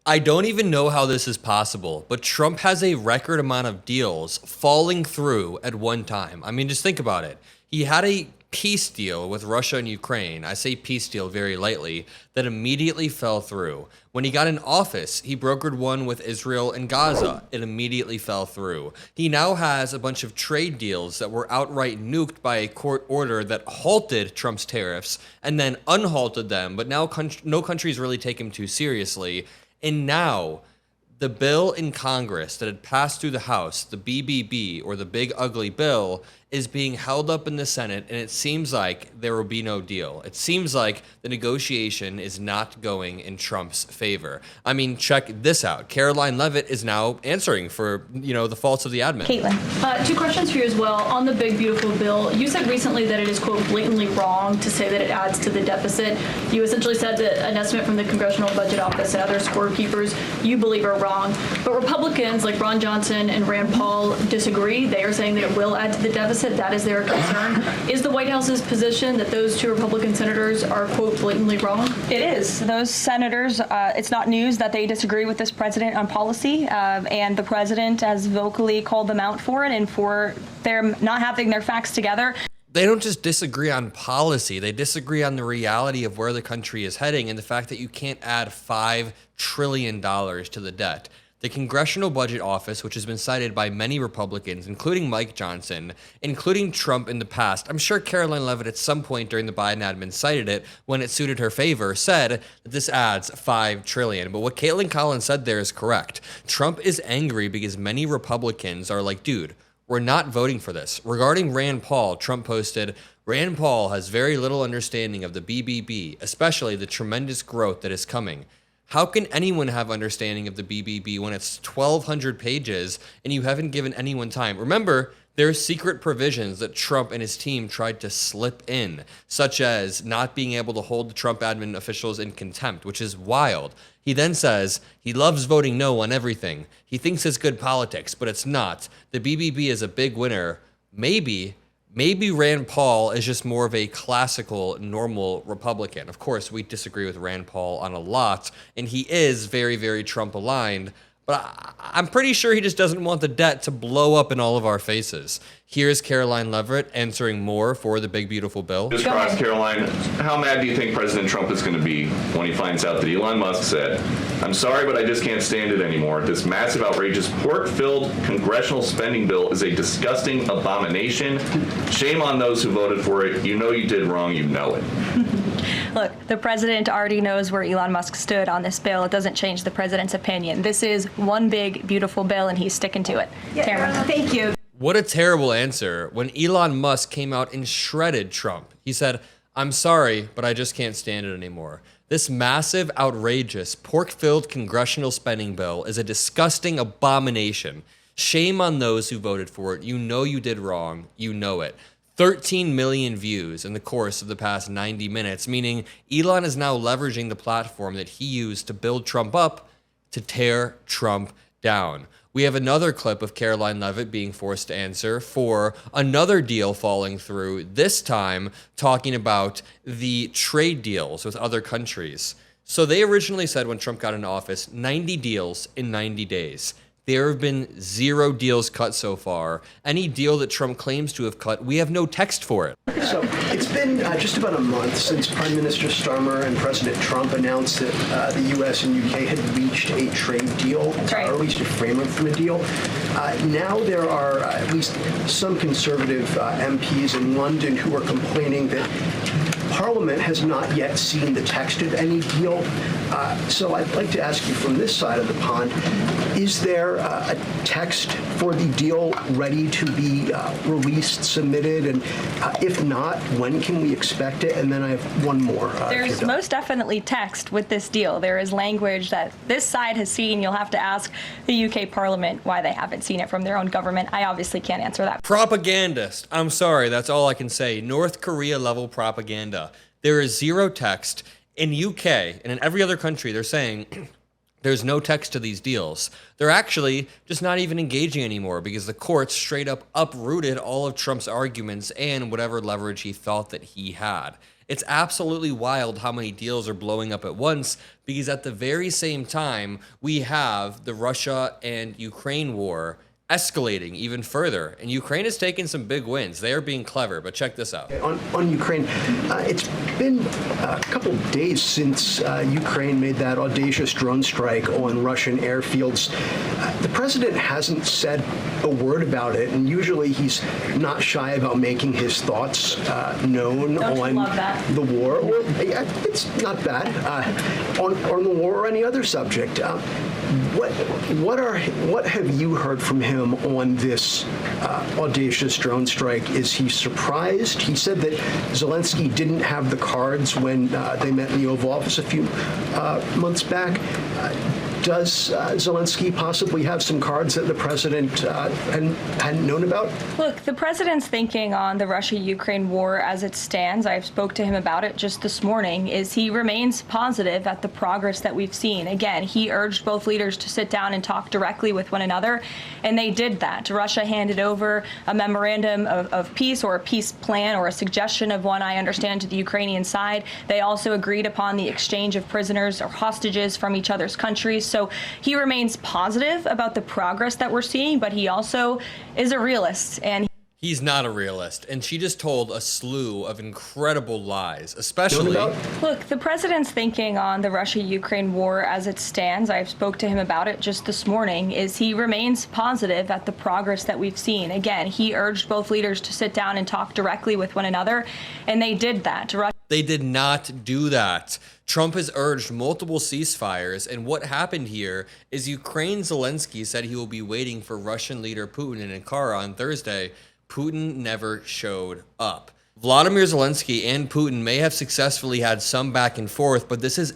I don't even know how this is possible, but Trump has a record amount of deals falling through at one time. I mean, just think about it. He had a peace deal with Russia and Ukraine. I say peace deal very lightly, that immediately fell through. When he got in office, he brokered one with Israel and Gaza. It immediately fell through. He now has a bunch of trade deals that were outright nuked by a court order that halted Trump's tariffs and then unhalted them, but now no countries really take him too seriously. And now, the bill in Congress that had passed through the House, the BBB, or the Big Ugly Bill, is being held up in the Senate, and it seems like there will be no deal. It seems like the negotiation is not going in Trump's favor. I mean, check this out. Caroline Leavitt is now answering for, the faults of the admin. Caitlin. Two questions for you as well. On the Big Beautiful Bill, you said recently that it is, quote, blatantly wrong to say that it adds to the deficit. You essentially said that an estimate from the Congressional Budget Office and other scorekeepers you believe are wrong. But Republicans like Ron Johnson and Rand Paul disagree. They are saying that it will add to the deficit. That is their concern. Is the White House's position that those two Republican senators are, quote, blatantly wrong? It is. Those senators, it's not news that they disagree with this president on policy, and the president has vocally called them out for it and for their not having their facts together. They don't just disagree on policy. They disagree on the reality of where the country is heading and the fact that you can't add $5 trillion to the debt. The Congressional Budget Office, which has been cited by many Republicans, including Mike Johnson, including Trump in the past, I'm sure Caroline Leavitt at some point during the Biden admin cited it when it suited her favor, said that this adds $5 trillion. But what Caitlin Collins said there is correct. Trump is angry because many Republicans are like, dude, we're not voting for this. Regarding Rand Paul, Trump posted, Rand Paul has very little understanding of the BBB, especially the tremendous growth that is coming. How can anyone have understanding of the BBB when it's 1,200 pages and you haven't given anyone time? Remember, there are secret provisions that Trump and his team tried to slip in, such as not being able to hold the Trump admin officials in contempt, which is wild. He then says he loves voting no on everything. He thinks it's good politics, but it's not. The BBB is a big winner. Maybe Rand Paul is just more of a classical, normal Republican. Of course, we disagree with Rand Paul on a lot, and he is very, very Trump-aligned, but I'm pretty sure he just doesn't want the debt to blow up in all of our faces. Here's Caroline Leavitt answering more for the Big Beautiful Bill. Just cross, Caroline, how mad do you think President Trump is going to be when he finds out that Elon Musk said, I'm sorry, but I just can't stand it anymore. This massive, outrageous, pork-filled congressional spending bill is a disgusting abomination. Shame on those who voted for it. You know you did wrong. You know it. Look, the president already knows where Elon Musk stood on this bill. It doesn't change the president's opinion. This is one big, beautiful bill, and he's sticking to it. Yeah, thank you. What a terrible answer. When Elon Musk came out and shredded Trump, he said, I'm sorry, but I just can't stand it anymore. This massive, outrageous, pork-filled congressional spending bill is a disgusting abomination. Shame on those who voted for it. You know you did wrong. You know it. 13 million views in the course of the past 90 minutes, meaning Elon is now leveraging the platform that he used to build Trump up to tear Trump down. We have another clip of Caroline Leavitt being forced to answer for another deal falling through, this time talking about the trade deals with other countries. So they originally said when Trump got into office, 90 deals in 90 days. There have been 0 deals cut so far. Any deal that Trump claims to have cut, we have no text for it. So it's been just about a month since Prime Minister Starmer and President Trump announced that the U.S. and U.K. had reached a trade deal, or at least a framework for a deal. Now there are at least some conservative MPs in London who are complaining that Parliament has not yet seen the text of any deal. So I'd like to ask you from this side of the pond, is there a text for the deal ready to be released, submitted? And if not, when can we expect it? And then I have one more. There's most definitely text with this deal. There is language that this side has seen. You'll have to ask the UK Parliament why they haven't seen it from their own government. I obviously can't answer that. Propagandist. I'm sorry, that's all I can say. North Korea level propaganda. There is 0 text. In UK and in every other country, they're saying there's no text to these deals. They're actually just not even engaging anymore because the courts straight up uprooted all of Trump's arguments and whatever leverage he thought that he had. It's absolutely wild how many deals are blowing up at once, because at the very same time, we have the Russia and Ukraine war escalating even further. And Ukraine is taking some big wins. They are being clever, but check this out. On Ukraine, it's been a couple of days since Ukraine made that audacious drone strike on Russian airfields. The president hasn't said a word about it, and usually he's not shy about making his thoughts known on the war. Well, yeah, it's not bad. On the war or any other subject. What have you heard from him on this audacious drone strike? Is he surprised? He said that Zelensky didn't have the cards when they met in the Oval Office a few months back. Does Zelensky possibly have some cards that the president hadn't known about? Look, the president's thinking on the Russia-Ukraine war as it stands, I spoke to him about it just this morning, is he remains positive at the progress that we've seen. Again, he urged both leaders to sit down and talk directly with one another, and they did that. Russia handed over a memorandum of peace, or a peace plan, or a suggestion of one, I understand, to the Ukrainian side. They also agreed upon the exchange of prisoners or hostages from each other's countries. So he remains positive about the progress that we're seeing, but he also is a realist. And he's not a realist, and she just told a slew of incredible lies, especially... Look, the president's thinking on the Russia-Ukraine war as it stands, I spoke to him about it just this morning, is he remains positive at the progress that we've seen. Again, he urged both leaders to sit down and talk directly with one another, and they did that. They did not do that. Trump has urged multiple ceasefires, and what happened here is Ukraine Zelensky said he will be waiting for Russian leader Putin in Ankara on Thursday. Putin never showed up. Vladimir Zelensky and Putin may have successfully had some back and forth, but this is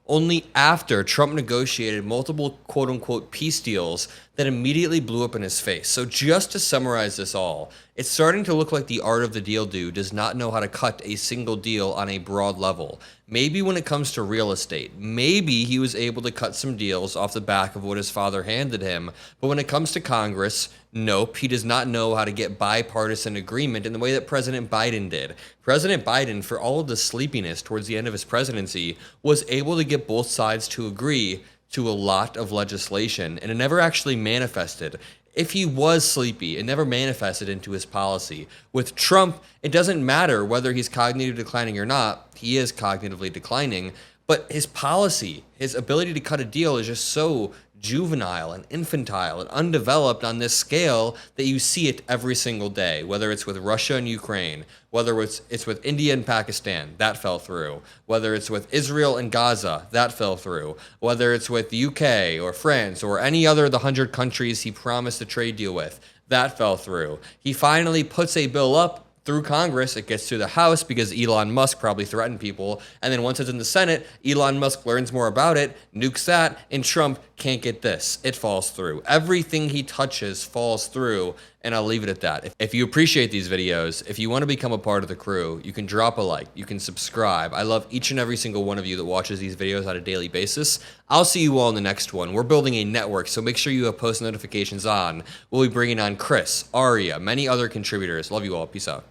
only after Trump negotiated multiple quote-unquote peace deals that immediately blew up in his face. So just to summarize this all, it's starting to look like the art of the deal dude does not know how to cut a single deal on a broad level. Maybe when it comes to real estate, maybe he was able to cut some deals off the back of what his father handed him. But when it comes to Congress, nope, he does not know how to get bipartisan agreement in the way that President Biden did. President Biden, for all of the sleepiness towards the end of his presidency, was able to get both sides to agree to a lot of legislation, and it never actually manifested. If he was sleepy, it never manifested into his policy. With Trump, it doesn't matter whether he's cognitively declining or not. He is cognitively declining, but his policy, his ability to cut a deal is just so juvenile and infantile and undeveloped on this scale that you see it every single day, whether it's with Russia and Ukraine, whether it's with India and Pakistan, that fell through, whether it's with Israel and Gaza, that fell through, whether it's with the UK or France or any other of the 100 countries he promised a trade deal with, that fell through. He finally puts a bill up through Congress, it gets to the House because Elon Musk probably threatened people, and then once it's in the Senate, Elon Musk learns more about it, nukes that, and Trump can't get this. It falls through. Everything he touches falls through, and I'll leave it at that. If you appreciate these videos, if you want to become a part of the crew, you can drop a like, you can subscribe. I love each and every single one of you that watches these videos on a daily basis. I'll see you all in the next one. We're building a network, so make sure you have post notifications on. We'll be bringing on Chris, Aria, many other contributors. Love you all. Peace out.